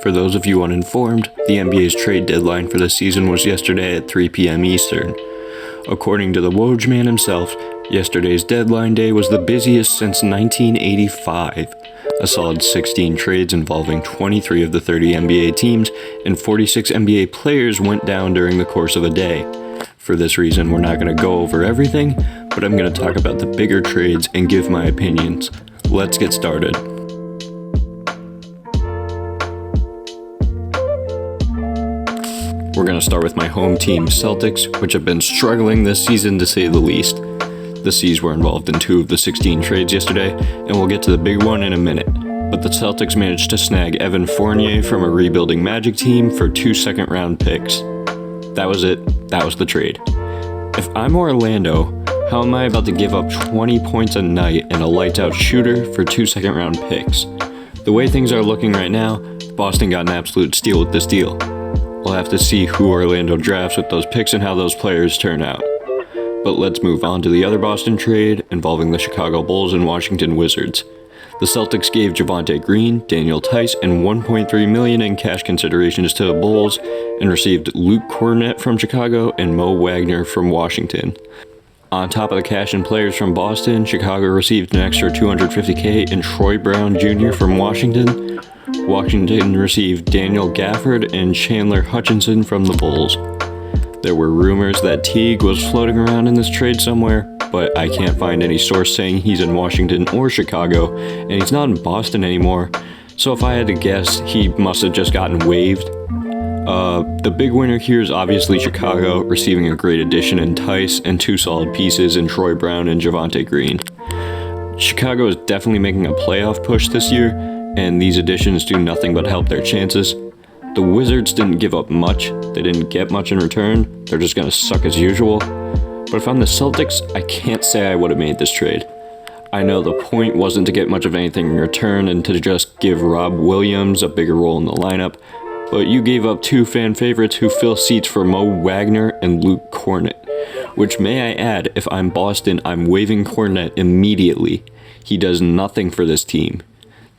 For those of you uninformed, the NBA's trade deadline for the season was yesterday at 3 p.m. Eastern. According to the Woj man himself, yesterday's deadline day was the busiest since 1985. A solid 16 trades involving 23 of the 30 NBA teams and 46 NBA players went down during the course of a day. For this reason, we're not going to go over everything, but I'm going to talk about the bigger trades and give my opinions. Let's get started. We're going to start with my home team, Celtics, which have been struggling this season to say the least. The C's were involved in 2 of the 16 trades yesterday, and we'll get to the big one in a minute. But the Celtics managed to snag Evan Fournier from a rebuilding Magic team for 2 second-round picks. That was it. That was the trade. If I'm Orlando, how am I about to give up 20 points a night and a lights-out shooter for 2 second-round picks? The way things are looking right now, Boston got an absolute steal with this deal. We'll have to see who Orlando drafts with those picks and how those players turn out. But let's move on to the other Boston trade involving the Chicago Bulls and Washington Wizards. The Celtics gave Javonte Green, Daniel Tice, and $1.3 million in cash considerations to the Bulls and received Luke Kornet from Chicago and Mo Wagner from Washington. On top of the cash and players from Boston, Chicago received an extra $250K in Troy Brown Jr. from Washington. Washington received Daniel Gafford and Chandler Hutchinson from the Bulls. There were rumors that Teague was floating around in this trade somewhere, but I can't find any source saying he's in Washington or Chicago, and he's not in Boston anymore, so if I had to guess, he must have just gotten waived. The big winner here is obviously Chicago, receiving a great addition in Tice and 2 solid pieces in Troy Brown and Javonte Green. Chicago is definitely making a playoff push this year, and these additions do nothing but help their chances. The Wizards didn't give up much, they didn't get much in return, they're just gonna suck as usual. But if I'm the Celtics, I can't say I would have made this trade. I know the point wasn't to get much of anything in return and to just give Rob Williams a bigger role in the lineup, but you gave up 2 fan favorites who fill seats for Mo Wagner and Luke Kornet. Which, may I add, if I'm Boston, I'm waiving Kornet immediately. He does nothing for this team.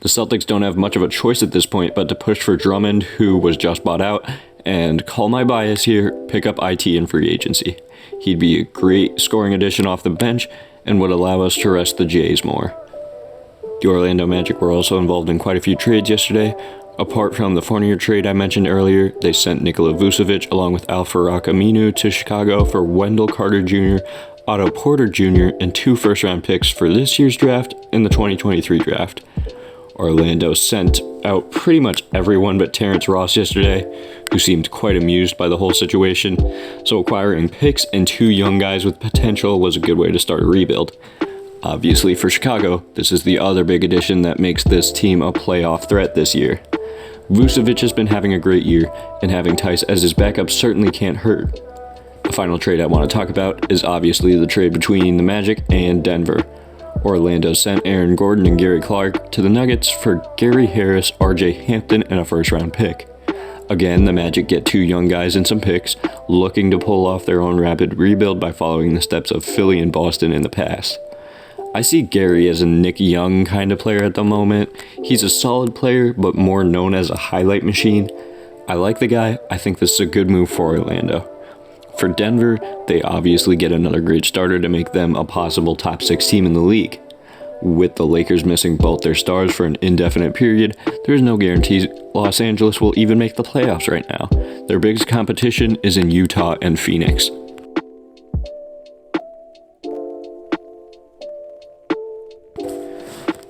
The Celtics don't have much of a choice at this point but to push for Drummond, who was just bought out, and call my bias here, pick up IT in free agency. He'd be a great scoring addition off the bench and would allow us to rest the Jays more. The Orlando Magic were also involved in quite a few trades yesterday. Apart from the Fournier trade I mentioned earlier, they sent Nikola Vucevic along with Al-Farouq Aminu to Chicago for Wendell Carter Jr., Otto Porter Jr., and 2 first-round picks for this year's draft and the 2023 draft. Orlando sent out pretty much everyone but Terrence Ross yesterday, who seemed quite amused by the whole situation, so acquiring picks and 2 young guys with potential was a good way to start a rebuild. Obviously for Chicago, this is the other big addition that makes this team a playoff threat this year. Vucevic has been having a great year, and having Tice as his backup certainly can't hurt. The final trade I want to talk about is obviously the trade between the Magic and Denver. Orlando sent Aaron Gordon and Gary Clark to the Nuggets for Gary Harris, RJ Hampton, and a first-round pick. Again, the Magic get 2 young guys and some picks, looking to pull off their own rapid rebuild by following the steps of Philly and Boston in the past. I see Gary as a Nick Young kind of player at the moment. He's a solid player, but more known as a highlight machine. I like the guy. I think this is a good move for Orlando. For Denver, they obviously get another great starter to make them a possible top 6 team in the league. With the Lakers missing both their stars for an indefinite period, there's no guarantees Los Angeles will even make the playoffs right now. Their biggest competition is in Utah and Phoenix.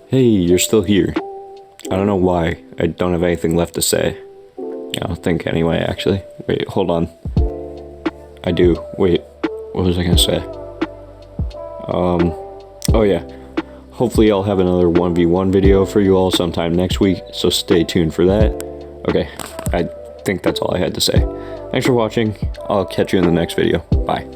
Hey, you're still here. I don't know why. I don't have anything left to say. I don't think anyway, actually. Wait, hold on. I do. Wait, what was I gonna say? Oh yeah. Hopefully I'll have another 1v1 video for you all sometime next week, so stay tuned for that. Okay, I think that's all I had to say. Thanks for watching. I'll catch you in the next video. Bye.